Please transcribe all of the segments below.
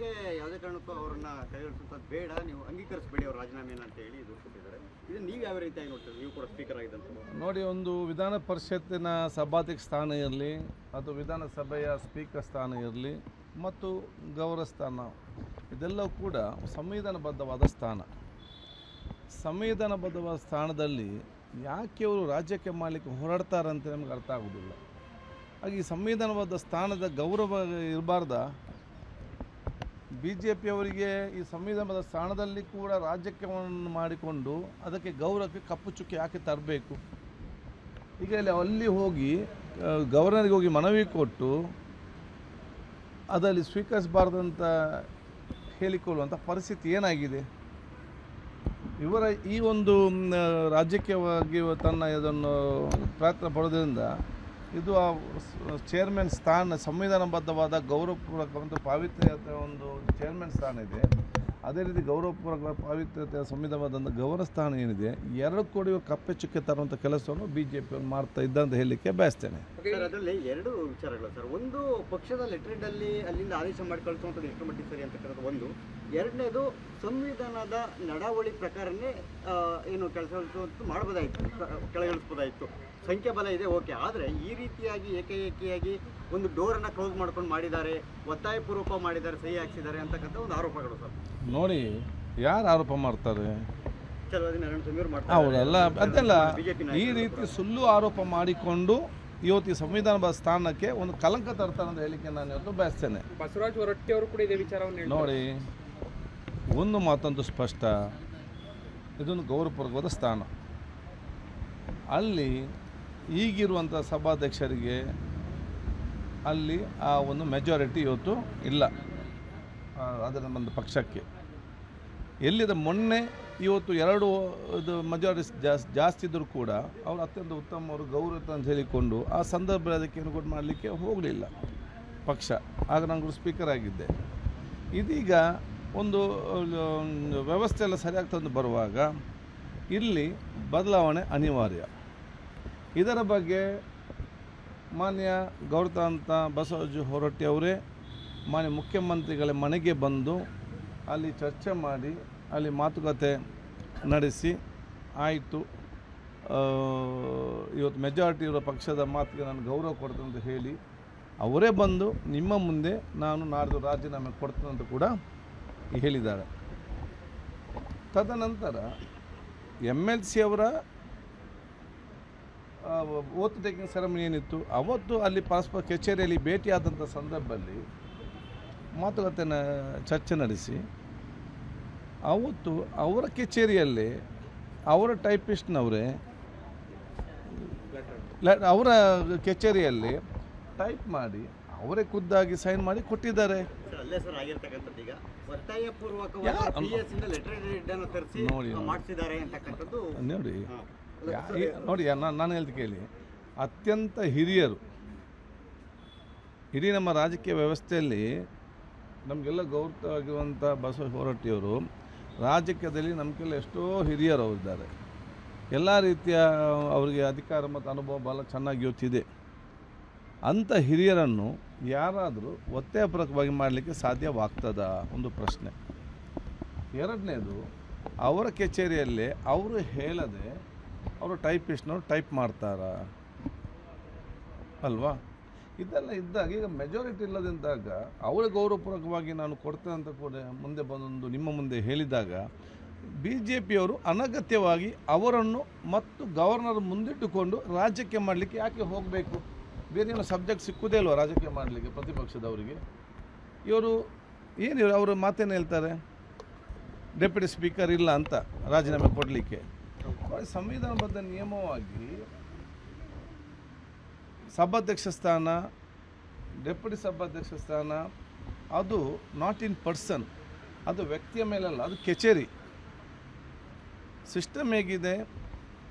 ಜೊತೆಗೆ ಯಾವುದೇ ಕಾರಣಕ್ಕೂ ಅವರನ್ನ ಕೈಗೊಳಿಸುವಂಥದ್ದು ಬೇಡ, ನೀವು ಅಂಗೀಕರಿಸಬೇಡಿ ಅವ್ರ ರಾಜೀನಾಮೆನ ಅಂತ ಹೇಳಿ ದೂರಿಸಿದ್ದಾರೆ. ಇದು ನೀವು ಯಾವ ರೀತಿಯಾಗಿ ನೋಡ್ತೀರಿ? ನೀವು ಕೂಡ ಸ್ಪೀಕರ್ ಆಗಿದ್ದಂಥ ನೋಡಿ, ಒಂದು ವಿಧಾನ ಪರಿಷತ್ತಿನ ಸಭಾಧ್ಯಕ್ಷ ಸ್ಥಾನ ಇರಲಿ ಅಥವಾ ವಿಧಾನಸಭೆಯ ಸ್ಪೀಕರ್ ಸ್ಥಾನ ಇರಲಿ ಮತ್ತು ಗೌರವ ಸ್ಥಾನ, ಇದೆಲ್ಲವೂ ಕೂಡ ಸಂವಿಧಾನಬದ್ಧವಾದ ಸ್ಥಾನ. ಸಂವಿಧಾನಬದ್ಧವಾದ ಸ್ಥಾನದಲ್ಲಿ ಯಾಕೆ ಅವರು ರಾಜ್ಯಕ್ಕೆ ಮಾಡಲಿಕ್ಕೆ ಹೋರಾಡ್ತಾರೆ ಅಂತ ನಮ್ಗೆ ಅರ್ಥ ಆಗೋದಿಲ್ಲ. ಹಾಗೆ ಈ ಸಂವಿಧಾನಬದ್ಧ ಸ್ಥಾನದ ಗೌರವ ಇರಬಾರ್ದ? BJP ಅವರಿಗೆ ಈ ಸಂವಿಧಾನದ ಸ್ಥಾನದಲ್ಲಿ ಕೂಡ ರಾಜಕೀಯವನ್ನು ಮಾಡಿಕೊಂಡು ಅದಕ್ಕೆ ಗೌರವಕ್ಕೆ ಕಪ್ಪು ಚುಕ್ಕಿ ಯಾಕೆ ತರಬೇಕು? ಈಗ ಅಲ್ಲಿ ಹೋಗಿ ಗವರ್ನರ್ಗೆ ಹೋಗಿ ಮನವಿ ಕೊಟ್ಟು ಅದರಲ್ಲಿ ಸ್ವೀಕರಿಸಬಾರ್ದಂತ ಹೇಳಿಕೊಳ್ಳುವಂಥ ಪರಿಸ್ಥಿತಿ ಏನಾಗಿದೆ? ಇವರ ಈ ಒಂದು ರಾಜಕೀಯವಾಗಿ ತನ್ನ ಇದನ್ನು ಪ್ರಯತ್ನ ಪಡೋದ್ರಿಂದ ಇದು ಆ ಚೇರ್ಮನ್ ಸ್ಥಾನ, ಸಂವಿಧಾನಬದ್ಧವಾದ ಗೌರವಪೂರ್ವಕ ಒಂದು ಪಾವಿತ್ರ್ಯತೆ ಒಂದು ಚೇರ್ಮನ್ ಸ್ಥಾನ ಇದೆ. ಅದೇ ರೀತಿ ಗೌರವಪೂರ್ವಕ ಪಾವಿತ್ರ್ಯತೆ ಸಂವಿಧಾನದ ಗೌರವ ಸ್ಥಾನ ಏನಿದೆ, ಎರಡು ಕೊಡುವ ಕಪ್ಪೆ ಚುಕ್ಕೆ ತರುವಂಥ ಕೆಲಸವನ್ನು BJP ಮಾಡ್ತಾ ಇದ್ದಂತ ಹೇಳಲಿಕ್ಕೆ ಬಯಸ್ತೇನೆ. ಸರ್, ಅದರಲ್ಲಿ ಎರಡು ವಿಚಾರಗಳು ಸರ್. ಒಂದು, ಪಕ್ಷದ ಲೆಟರ್ಡಲ್ಲಿ ಅಲ್ಲಿಂದ ಆದೇಶ ಮಾಡಿ ಕಳಿಸುವಂಥದ್ದು ಎಷ್ಟು ಮಟ್ಟಿಗೆ ಸರಿ ಅಂತಕ್ಕಂಥದ್ದು ಒಂದು. ಎರಡನೇದು, ಸಂವಿಧಾನದ ನಡಾವಳಿ ಪ್ರಕಾರನೇ ಏನು ಕೆಲಸ ಮಾಡ್ಬೋದಾಯಿತು, ಕೆಳಗಿಳಿಸ್ಬೋದಾಯಿತು. ಸಂಖ್ಯಾಬಲ ಇದೆ, ಓಕೆ. ಆದರೆ ಈ ರೀತಿಯಾಗಿ ಏಕಾಏಕಿಯಾಗಿ ಒಂದು ಡೋರನ್ನು ಕ್ಲೋಸ್ ಮಾಡ್ಕೊಂಡು ಮಾಡಿದ್ದಾರೆ, ಒತ್ತಾಯಪೂರ್ವಕ ಮಾಡಿದ್ದಾರೆ, ಸಹಿ ಹಾಕ್ಸಿದ್ದಾರೆ ಅಂತಕ್ಕಂಥ ಒಂದು ಆರೋಪಗಳು ಸರ್. ನೋಡಿ, ಯಾರು ಆರೋಪ ಮಾಡ್ತಾರೆ? ಅವರೆಲ್ಲ ಅದೆಲ್ಲ ಈ ರೀತಿ ಸುಳ್ಳು ಆರೋಪ ಮಾಡಿಕೊಂಡು ಇವತ್ತು ಈ ಸಂವಿಧಾನದ ಸ್ಥಾನಕ್ಕೆ ಒಂದು ಕಲಂಕ ತರ್ತಾರೆ ಅಂತ ಹೇಳಿಕೆ ನಾನು ಇವತ್ತು ಬಯಸ್ತೇನೆ. ಬಸವರಾಜ ಹೊರಟ್ಟಿ ಅವರು ಕೂಡ ಇದೇ ವಿಚಾರವನ್ನು ನೋಡಿ, ಒಂದು ಮಾತಂತೂ ಸ್ಪಷ್ಟ, ಇದೊಂದು ಗೌರವಪೂರ್ವಕವಾದ ಸ್ಥಾನ. ಅಲ್ಲಿ ಈಗಿರುವಂಥ ಸಭಾಧ್ಯಕ್ಷರಿಗೆ ಅಲ್ಲಿ ಆ ಒಂದು ಮೆಜಾರಿಟಿ ಇವತ್ತು ಇಲ್ಲ ಅದರ ಒಂದು ಪಕ್ಷಕ್ಕೆ. ಎಲ್ಲಿದೆ ಮೊನ್ನೆ ಇವತ್ತು ಎರಡು ಇದು ಮೆಜಾರಿಟಿ ಜಾಸ್ತಿ ಇದ್ದರೂ ಕೂಡ ಅವರು ಅತ್ಯಂತ ಉತ್ತಮವರು, ಗೌರವ ಅಂತ ಹೇಳಿಕೊಂಡು ಆ ಸಂದರ್ಭದಲ್ಲಿ ಅದಕ್ಕೆ ಏನು ಮಾಡಲಿಕ್ಕೆ ಹೋಗಲಿಲ್ಲ ಪಕ್ಷ. ಆಗ ನಾನು ಸ್ಪೀಕರ್ ಆಗಿದ್ದೆ. ಇದೀಗ ಒಂದು ವ್ಯವಸ್ಥೆ ಎಲ್ಲ ಸರಿಯಾಗಿ ತಂದು ಬರುವಾಗ ಇಲ್ಲಿ ಬದಲಾವಣೆ ಅನಿವಾರ್ಯ. ಇದರ ಬಗ್ಗೆ ಮಾನ್ಯ ಗೌರವಾಂತ ಬಸವರಾಜ ಹೊರಟ್ಟಿ ಅವರೇ ಮಾನ್ಯ ಮುಖ್ಯಮಂತ್ರಿಗಳ ಮನೆಗೆ ಬಂದು ಅಲ್ಲಿ ಚರ್ಚೆ ಮಾಡಿ ಅಲ್ಲಿ ಮಾತುಕತೆ ನಡೆಸಿ ಆಯಿತು, ಇವತ್ತು ಮೆಜಾರಿಟಿ ಇರೋ ಪಕ್ಷದ ಮಾತಿಗೆ ನಾನು ಗೌರವ ಕೊಡ್ತೇನೆ ಅಂತ ಹೇಳಿ ಅವರೇ ಬಂದು ನಿಮ್ಮ ಮುಂದೆ ನಾನು ನಾಡ್ದು ರಾಜೀನಾಮೆ ಕೊಡ್ತೇನೆ ಅಂತ ಕೂಡ ಹೇಳಿದ್ದಾರೆ. ತದನಂತರ MLC ಅವರ ಓತ್ ಟೇಕಿಂಗ್ ಸೆರೆಮನಿ ಏನಿತ್ತು ಅವತ್ತು ಅಲ್ಲಿ ಪರಸ್ಪರ ಕಚೇರಿಯಲ್ಲಿ ಭೇಟಿಯಾದಂಥ ಸಂದರ್ಭದಲ್ಲಿ ಮಾತುಕತೆ ಚರ್ಚೆ ನಡೆಸಿ ಅವತ್ತು ಅವರ ಕಚೇರಿಯಲ್ಲಿ ಅವರ ಟೈಪಿಸ್ಟ್ನವರೇ ಅವರ ಕಚೇರಿಯಲ್ಲಿ ಟೈಪ್ ಮಾಡಿ ಅವರೇ ಖುದ್ದಾಗಿ ಸೈನ್ ಮಾಡಿ ಕೊಟ್ಟಿದ್ದಾರೆ. ನೋಡಿ ನಾನು ಹೇಳ್ತಾ ಕೇಳಿ, ಅತ್ಯಂತ ಹಿರಿಯರು, ಇಡೀ ನಮ್ಮ ರಾಜಕೀಯ ವ್ಯವಸ್ಥೆಯಲ್ಲಿ ನಮಗೆಲ್ಲ ಗೌರವವಾಗಿರುವಂಥ ಬಸವ ಹೊರಟ್ಟಿಯವರು ರಾಜಕೀಯದಲ್ಲಿ ನಮಗೆಲ್ಲ ಎಷ್ಟೋ ಹಿರಿಯರು ಅವರಿದ್ದಾರೆ. ಎಲ್ಲ ರೀತಿಯ ಅವರಿಗೆ ಅಧಿಕಾರ ಮತ್ತು ಅನುಭವ ಭಾಳ ಚೆನ್ನಾಗಿ ಗೊತ್ತಿದೆ. ಅಂಥ ಹಿರಿಯರನ್ನು ಯಾರಾದರೂ ಒತ್ತಾಯಪೂರ್ವಕವಾಗಿ ಮಾಡಲಿಕ್ಕೆ ಸಾಧ್ಯವಾಗ್ತದ? ಒಂದು ಪ್ರಶ್ನೆ. ಎರಡನೇದು, ಅವರ ಕಚೇರಿಯಲ್ಲೇ ಅವರು ಹೇಳದೆ ಅವರು ಟೈಪಿಸ್ಟ್ನವ್ರು ಟೈಪ್ ಮಾಡ್ತಾರ ಅಲ್ವಾ? ಇದೆಲ್ಲ ಇದ್ದಾಗ ಈಗ ಮೆಜಾರಿಟಿ ಇಲ್ಲದಿದ್ದಾಗ ಅವರ ಗೌರವಪೂರ್ವಕವಾಗಿ ನಾನು ಕೊಡ್ತೇನೆ ಅಂತ ಕೂಡ ಮುಂದೆ ಬಂದೊಂದು ನಿಮ್ಮ ಮುಂದೆ ಹೇಳಿದಾಗ BJPಯವರು ಅನಗತ್ಯವಾಗಿ ಅವರನ್ನು ಮತ್ತು ಗವರ್ನರ್ ಮುಂದಿಟ್ಟುಕೊಂಡು ರಾಜ್ಯಕ್ಕೆ ಮಾಡಲಿಕ್ಕೆ ಯಾಕೆ ಹೋಗಬೇಕು? ಬೇರೇನೋ ಸಬ್ಜೆಕ್ಟ್ ಸಿಕ್ಕುವುದೇ ಅಲ್ವ ರಾಜಕೀಯ ಮಾಡಲಿಕ್ಕೆ ಪ್ರತಿಪಕ್ಷದವರಿಗೆ? ಇವರು ಏನು ಅವರು ಮಾತೇನು ಹೇಳ್ತಾರೆ, ಡೆಪ್ಯೂಟಿ ಸ್ಪೀಕರ್ ಇಲ್ಲ ಅಂತ ರಾಜೀನಾಮೆ ಕೊಡಲಿಕ್ಕೆ. ಸಂವಿಧಾನಬದ್ಧ ನಿಯಮವಾಗಿ ಸಭಾಧ್ಯಕ್ಷ ಸ್ಥಾನ, ಡೆಪ್ಯೂಟಿ ಸಭಾಧ್ಯಕ್ಷ ಸ್ಥಾನ ಅದು ನಾಟ್ ಇನ್ ಪರ್ಸನ್, ಅದು ವ್ಯಕ್ತಿಯ ಮೇಲಲ್ಲ, ಅದು ಕಚೇರಿ. ಸಿಸ್ಟಮ್ ಹೇಗಿದೆ,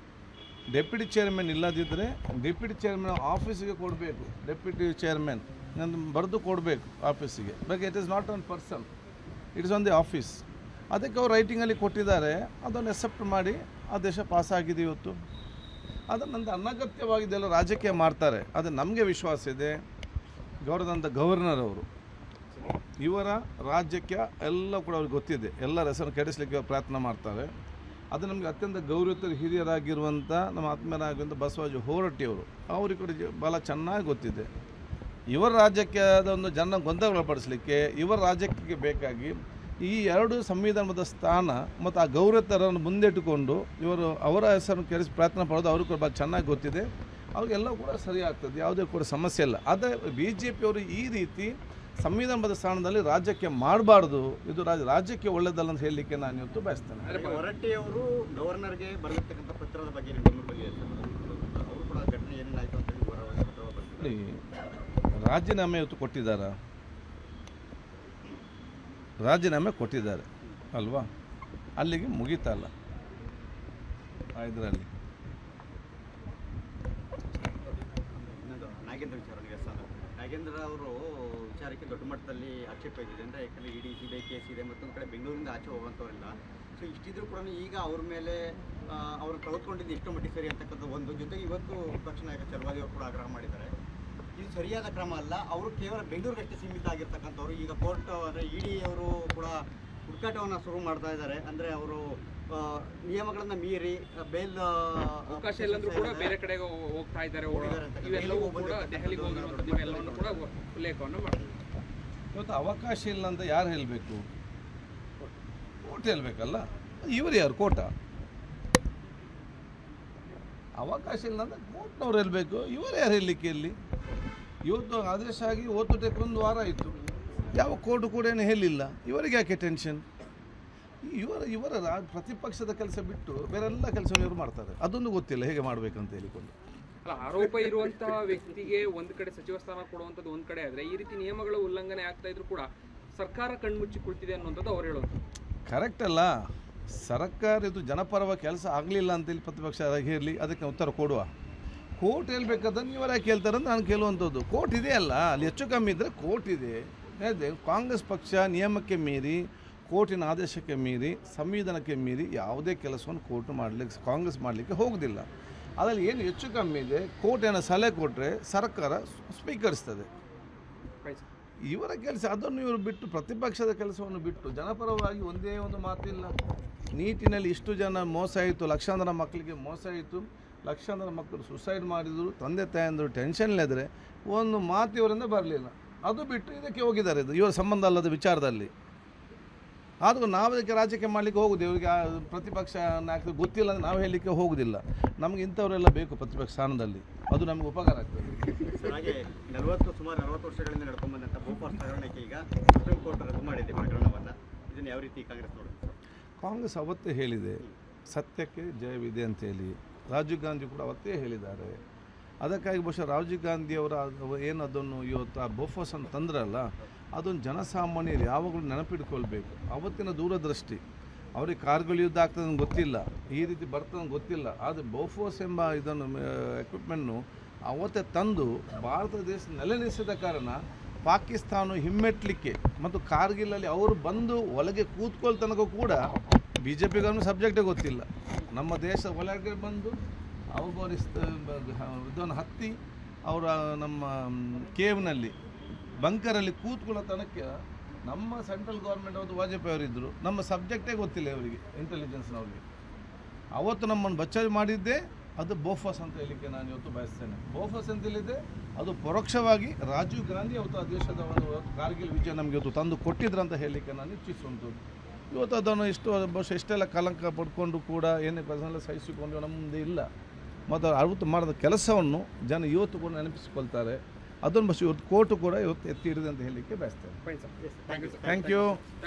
ಡೆಪ್ಯೂಟಿ ಚೇರ್ಮನ್ ಇಲ್ಲದಿದ್ದರೆ ಡೆಪ್ಯೂಟಿ ಚೇರ್ಮನ್ ಆಫೀಸಿಗೆ ಕೊಡಬೇಕು, ಡೆಪ್ಯೂಟಿ ಚೇರ್ಮನ್ ನಾನು ಬರೆದು ಕೊಡಬೇಕು ಆಫೀಸಿಗೆ. But it is not on person, it is on the office. ಅದಕ್ಕೆ ಅವ್ರು ರೈಟಿಂಗಲ್ಲಿ ಕೊಟ್ಟಿದ್ದಾರೆ, ಅದನ್ನು ಎಕ್ಸೆಪ್ಟ್ ಮಾಡಿ ಆದೇಶ ಪಾಸಾಗಿದೆ ಇವತ್ತು. ಅದನ್ನಂತ ಅನಗತ್ಯವಾಗಿದ್ದೆಲ್ಲ ರಾಜಕೀಯ ಮಾಡ್ತಾರೆ, ಅದು ನಮಗೆ ವಿಶ್ವಾಸ ಇದೆ. ಗೌರವಾಂತ ಗವರ್ನರ್ ಅವರು ಇವರ ರಾಜ್ಯಕ್ಕೆ ಎಲ್ಲ ಕೂಡ ಅವ್ರಿಗೆ ಗೊತ್ತಿದೆ, ಎಲ್ಲರ ಹೆಸರನ್ನು ಕೆಡಿಸಲಿಕ್ಕೆ ಪ್ರಯತ್ನ ಮಾಡ್ತಾರೆ. ಅದು ನಮಗೆ ಅತ್ಯಂತ ಗೌರವಿತ ಹಿರಿಯರಾಗಿರುವಂಥ ನಮ್ಮ ಆತ್ಮೀಯರಾಗಿರುವಂಥ ಬಸವರಾಜ ಹೊರಟ್ಟಿಯವರು, ಅವ್ರಿಗೆ ಕೂಡ ಭಾಳ ಚೆನ್ನಾಗಿ ಗೊತ್ತಿದೆ. ಇವರ ರಾಜ್ಯಕ್ಕೆ ಅದೊಂದು ಜನ ಗೊಂದಲಪಡಿಸಲಿಕ್ಕೆ ಇವರ ರಾಜ್ಯಕ್ಕೆ ಬೇಕಾಗಿ ಈ ಎರಡು ಸಂವಿಧಾನದ ಸ್ಥಾನ ಮತ್ತು ಆ ಗೌರವತರನ್ನು ಮುಂದಿಟ್ಟುಕೊಂಡು ಇವರು ಅವರ ಹೆಸರನ್ನು ಕೆಡಿಸಿ ಪ್ರಯತ್ನ ಪಡೋದು ಅವ್ರಿಗೆ ಕೂಡ ಭಾಳ ಚೆನ್ನಾಗಿ ಗೊತ್ತಿದೆ. ಅವ್ರಿಗೆಲ್ಲ ಕೂಡ ಸರಿ ಆಗ್ತದೆ, ಯಾವುದೇ ಕೂಡ ಸಮಸ್ಯೆ ಇಲ್ಲ. ಆದರೆ BJPಯವರು ಈ ರೀತಿ ಸಂವಿಧಾನಬದ್ಧ ಸ್ಥಾನದಲ್ಲಿ ರಾಜ್ಯಕ್ಕೆ ಮಾಡಬಾರ್ದು, ಇದು ರಾಜ್ಯಕ್ಕೆ ಒಳ್ಳೆಯದಲ್ಲ ಅಂತ ಹೇಳಲಿಕ್ಕೆ ನಾನು ಇವತ್ತು ಬಯಸ್ತೇನೆ. ಹೊರಟ್ಟಿಯವರು ಗವರ್ನರ್ಗೆ ಬರೆದಿರ್ತಕ್ಕಂಥ ಪತ್ರದ ಬಗ್ಗೆ ನಿಮ್ಗೆ ಬಗ್ಗೆ ಅವರು ಕೂಡ ಘಟನೆ ಏನೇನಾಯಿತು ಅಂತ ನೋಡಿ, ರಾಜೀನಾಮೆ ಇವತ್ತು ಕೊಟ್ಟಿದ್ದಾರೆ, ರಾಜೀನಾಮೆ ಕೊಟ್ಟಿದ್ದಾರೆ ಅಲ್ವಾ, ಅಲ್ಲಿಗೆ ಮುಗೀತಲ್ಲ ಇದರಲ್ಲಿ. ನಾಗೇಂದ್ರ ವಿಚಾರ ನಾಗೇಂದ್ರ ಅವರು ವಿಚಾರಕ್ಕೆ ದೊಡ್ಡ ಮಟ್ಟದಲ್ಲಿ ಆಕ್ಷೇಪ ಇದೆ. ಅಂದರೆ ಯಾಕಂದರೆ ಇಡಿ CBI ಕೇಸ್ ಇದೆ, ಮತ್ತೊಂದು ಕಡೆ ಬೆಂಗಳೂರಿಂದ ಆಚೆ ಹೋಗುವಂಥವರೆಲ್ಲ. ಸೊ ಇಷ್ಟಿದ್ರೂ ಕೂಡ ಈಗ ಅವ್ರ ಮೇಲೆ ಅವರು ಕಳೆದುಕೊಂಡಿದ್ದು ಎಷ್ಟು ಮಟ್ಟಿಗೆ ಸರಿ ಅಂತಕ್ಕಂಥ ಒಂದು. ಜೊತೆಗೆ ಇವತ್ತು ಪಕ್ಷ ನಾಯಕ ಚಲವಾದಿ ಅವರು ಕೂಡ ಆಗ್ರಹ ಮಾಡಿದ್ದಾರೆ, ಇದು ಸರಿಯಾದ ಕ್ರಮ ಅಲ್ಲ, ಅವರು ಕೇವಲ ಬೆಂಗಳೂರಿಗಷ್ಟೇ ಸೀಮಿತ ಆಗಿರ್ತಕ್ಕಂಥವ್ರು. ಈಗ ಕೋರ್ಟ್ ಅಂದರೆ ಇಡಿ ಅವರು ಕೂಡ ಹುಡುಕಾಟವನ್ನು ಶುರು ಮಾಡ್ತಾ ಇದ್ದಾರೆ. ಅಂದರೆ ಅವರು ನಿಯಮಗಳನ್ನು ಮೀರಿ ಬೇಲ್ ಅವಕಾಶ ಇಲ್ಲಂದ್ರೂ ಕೂಡ ಬೇರೆ ಕಡೆಗೆ ಹೋಗ್ತಾ ಇದ್ದಾರೆ, ಇವೆಲ್ಲವೂ ಕೂಡ ದೆಹಲಿಗೆ ಹೋಗಿರುವಂಥದ್ದು ಇವೆಲ್ಲವನ್ನು ಕೂಡ ಉಲ್ಲೇಖವನ್ನು ಮಾಡ್ತಾರೆ. ಇವತ್ತು ಅವಕಾಶ ಇಲ್ಲ ಅಂತ ಯಾರು ಹೇಳಬೇಕು? ಕೋರ್ಟ್ ಹೇಳಬೇಕಲ್ಲ, ಇವರು ಯಾರು ಕೋರ್ಟ? ಅವಕಾಶ ಇಲ್ಲ ಅಂತ ಕೋರ್ಟ್ನವ್ರು ಹೇಳಬೇಕು, ಇವರು ಯಾರು ಹೇಳಲಿಕ್ಕೆ? ಇಲ್ಲಿ ಇವತ್ತು ಆದೇಶ ಆಗಿ ಓದ್ತುಟಕ್ಕೆ 1 ವಾರ ಆಯಿತು, ಯಾವ ಕೋರ್ಟು ಕೂಡ ಏನು ಹೇಳಿಲ್ಲ. ಇವರಿಗೆ ಯಾಕೆ ಟೆನ್ಷನ್? ಇವರ ಪ್ರತಿಪಕ್ಷದ ಕೆಲಸ ಬಿಟ್ಟು ಬೇರೆಲ್ಲ ಕೆಲಸವನ್ನು ಇವರು ಮಾಡ್ತಾರೆ, ಅದೊಂದು ಗೊತ್ತಿಲ್ಲ ಹೇಗೆ ಮಾಡಬೇಕಂತ ಹೇಳಿಕೊಂಡು. ಅಲ್ಲ, ಆರೋಪ ಇರುವಂತಹ ವ್ಯಕ್ತಿಗೆ ಒಂದು ಕಡೆ ಸಚಿವ ಸ್ಥಾನ ಕೊಡುವಂಥದ್ದು ಒಂದು ಕಡೆ ಆದರೆ ಈ ರೀತಿ ನಿಯಮಗಳ ಉಲ್ಲಂಘನೆ ಆಗ್ತಾ ಇದ್ರು ಕೂಡ ಸರ್ಕಾರ ಕಣ್ಮುಚ್ಚಿ ಕುಳಿತಿದೆ ಅನ್ನುವಂಥದ್ದು ಅವ್ರು ಹೇಳೋದು ಕರೆಕ್ಟ್ ಅಲ್ಲ. ಸರ್ಕಾರ ಇದು ಜನಪರವ ಕೆಲಸ ಆಗಲಿಲ್ಲ ಅಂತೇಳಿ ಪ್ರತಿಪಕ್ಷ ಹೇಳಲಿ, ಅದಕ್ಕೆ ಉತ್ತರ ಕೊಡುವ. ಕೋರ್ಟ್ ಹೇಳ್ಬೇಕಾದ್ರೆ ಇವರ ಕೇಳ್ತಾರೆ ಅಂತ ನಾನು ಕೇಳುವಂಥದ್ದು. ಕೋರ್ಟ್ ಇದೆ ಅಲ್ಲ, ಅಲ್ಲಿ ಹೆಚ್ಚು ಕಮ್ಮಿ ಇದ್ದರೆ ಕೋರ್ಟ್ ಇದೆ. ಹೇಳಿದೆ, ಕಾಂಗ್ರೆಸ್ ಪಕ್ಷ ನಿಯಮಕ್ಕೆ ಮೀರಿ, ಕೋರ್ಟಿನ ಆದೇಶಕ್ಕೆ ಮೀರಿ, ಸಂವಿಧಾನಕ್ಕೆ ಮೀರಿ ಯಾವುದೇ ಕೆಲಸವನ್ನು ಕಾಂಗ್ರೆಸ್ ಮಾಡಲಿಕ್ಕೆ ಹೋಗೋದಿಲ್ಲ. ಅದರಲ್ಲಿ ಏನು ಹೆಚ್ಚು ಕಮ್ಮಿ ಇದೆ, ಕೋರ್ಟ್ ಏನೋ ಸಲಹೆ ಕೊಟ್ಟರೆ ಸರ್ಕಾರ ಸ್ವೀಕರಿಸ್ತದೆ. ಇವರ ಕೆಲಸ ಅದನ್ನು ಇವರು ಬಿಟ್ಟು, ಪ್ರತಿಪಕ್ಷದ ಕೆಲಸವನ್ನು ಬಿಟ್ಟು ಜನಪರವಾಗಿ ಒಂದೇ ಒಂದು ಮಾತಿಲ್ಲ. ನೀಟಿನಲ್ಲಿ ಇಷ್ಟು ಜನ ಮೋಸ ಆಯಿತು, ಲಕ್ಷಾಂತರ ಮಕ್ಕಳಿಗೆ ಮೋಸ ಆಯಿತು, ಲಕ್ಷಾಂತರ ಮಕ್ಕಳು ಸುಸೈಡ್ ಮಾಡಿದರು, ತಂದೆ ತಾಯಂದರು ಟೆನ್ಷನ್ಲಿದ್ದರೆ ಒಂದು ಮಾತು ಇವರಿಂದ ಬರಲಿಲ್ಲ. ಅದು ಬಿಟ್ಟು ಇದಕ್ಕೆ ಹೋಗಿದ್ದಾರೆ, ಇದು ಇವರ ಸಂಬಂಧ ಅಲ್ಲದ ವಿಚಾರದಲ್ಲಿ. ಆದರೂ ನಾವು ಇದಕ್ಕೆ ರಾಜಕೀಯ ಮಾಡಲಿಕ್ಕೆ ಹೋಗುದು, ಇವರಿಗೆ ಪ್ರತಿಪಕ್ಷ ನಾಯಕರು ಗೊತ್ತಿಲ್ಲ ಅಂದರೆ ನಾವು ಹೇಳಲಿಕ್ಕೆ ಹೋಗುವುದಿಲ್ಲ. ನಮಗೆ ಇಂಥವರೆಲ್ಲ ಬೇಕು ಪ್ರತಿಪಕ್ಷ ಸ್ಥಾನದಲ್ಲಿ, ಅದು ನಮಗೆ ಉಪಕಾರ ಆಗ್ತದೆ. ಹಾಗೆ ಸುಮಾರು 40 ವರ್ಷಗಳಿಂದ ನಡ್ಕೊಂಡ್ಬಂದಂಥ ಬೋಫೋರ್ಸ್ ಹಗರಣಕ್ಕೆ ಈಗ ಸುಪ್ರೀಂ ಕೋರ್ಟ್ ರದ್ದು ಮಾಡಿದೆ ಪ್ರಕರಣವನ್ನು. ಇದನ್ನು ಯಾವ ರೀತಿ ಕಾಂಗ್ರೆಸ್ ನೋಡುತ್ತೆ? ಕಾಂಗ್ರೆಸ್ ಅವತ್ತೇ ಹೇಳಿದೆ ಸತ್ಯಕ್ಕೆ ಜಯವಿದೆ ಅಂತೇಳಿ. ರಾಜೀವ್ ಗಾಂಧಿ ಕೂಡ ಅವತ್ತೇ ಹೇಳಿದ್ದಾರೆ. ಅದಕ್ಕಾಗಿ ಬಹುಶಃ ರಾಜೀವ್ ಗಾಂಧಿಯವರ ಏನು ಅದನ್ನು ಇವತ್ತು ಆ ಬೋಫೋರ್ಸನ್ನು ತಂದ್ರಲ್ಲ, ಅದೊಂದು ಜನಸಾಮಾನ್ಯರು ಯಾವಾಗಲೂ ನೆನಪಿಟ್ಕೊಳ್ಬೇಕು. ಅವತ್ತಿನ ದೂರದೃಷ್ಟಿ. ಅವ್ರಿಗೆ ಕಾರ್ಗಿಲ್ ಯುದ್ಧ ಆಗ್ತದೆ ಅಂತ ಗೊತ್ತಿಲ್ಲ, ಈ ರೀತಿ ಬರ್ತದೆ ಗೊತ್ತಿಲ್ಲ. ಆದರೆ ಬೋಫೋರ್ಸ್ ಎಂಬ ಇದನ್ನು ಎಕ್ವಿಪ್ಮೆಂಟನ್ನು ಅವತ್ತೇ ತಂದು ಭಾರತ ದೇಶ ನೆಲೆನಿಸಿದ ಕಾರಣ ಪಾಕಿಸ್ತಾನ ಹಿಮ್ಮೆಟ್ಟಲಿಕ್ಕೆ ಮತ್ತು ಕಾರ್ಗಿಲಲ್ಲಿ ಅವರು ಬಂದು ಒಳಗೆ ಕೂತ್ಕೊಳ್ಳೋ ತನಕ ಕೂಡ BJPಗನ್ನು ಸಬ್ಜೆಕ್ಟೇ ಗೊತ್ತಿಲ್ಲ. ನಮ್ಮ ದೇಶ ಒಳಗೆ ಬಂದು ಇದನ್ನು ಹತ್ತಿ ಅವರ ನಮ್ಮ ಕೇವ್ನಲ್ಲಿ ಬಂಕರಲ್ಲಿ ಕೂತ್ಕೊಳ್ಳೋ ತನಕ ನಮ್ಮ ಸೆಂಟ್ರಲ್ ಗೌರ್ಮೆಂಟ್ ಅವತ್ತು ವಾಜಪೇಯಿ ಅವರಿದ್ದರು, ನಮ್ಮ ಸಬ್ಜೆಕ್ಟೇ ಗೊತ್ತಿಲ್ಲ ಇವರಿಗೆ, ಇಂಟೆಲಿಜೆನ್ಸ್ನವ್ರಿಗೆ. ಅವತ್ತು ನಮ್ಮನ್ನು ಬಚಾವ್ ಮಾಡಿದ್ದೇ ಅದು ಬೋಫೋರ್ಸ್ ಅಂತ ಹೇಳಲಿಕ್ಕೆ ನಾನು ಇವತ್ತು ಬಯಸ್ತೇನೆ. ಬೋಫೋರ್ಸ್ ಅಂತ ಹೇಳಿದೆ ಅದು ಪರೋಕ್ಷವಾಗಿ ರಾಜೀವ್ ಗಾಂಧಿ ಅವತ್ತು ಆ ದೇಶದ ಒಂದು ಕಾರ್ಗಿಲ್ ವಿಜಯ ನಮಗೆ ಇವತ್ತು ತಂದು ಕೊಟ್ಟಿದ್ರು ಅಂತ ಹೇಳಲಿಕ್ಕೆ ನಾನು ಇಚ್ಛಿಸುವಂಥದ್ದು. ಇವತ್ತು ಅದನ್ನು ಬಹುಶಃ ಇಷ್ಟೆಲ್ಲ ಕಲಂಕ ಪಡ್ಕೊಂಡು ಕೂಡ ಏನೇ ಪ್ರಸನ್ನೆಲ್ಲ ಸಹಿಸಿಕೊಂಡು ನಮ್ಮ ಮುಂದೆ ಇಲ್ಲ. ಮತ್ತು ಅವತ್ತು ಮಾಡಿದ ಕೆಲಸವನ್ನು ಜನ ಇವತ್ತು ಕೂಡ ನೆನಪಿಸಿಕೊಳ್ತಾರೆ. ಅದನ್ನು ಬಸ್ ಇವತ್ತು ಕೋರ್ಟು ಕೂಡ ಇವತ್ತು ಎತ್ತಿ ಹಿಡಿದೆ ಅಂತ ಹೇಳಲಿಕ್ಕೆ ಬಯಸ್ತೇನೆ. Fine sir, thank you sir. Thank you.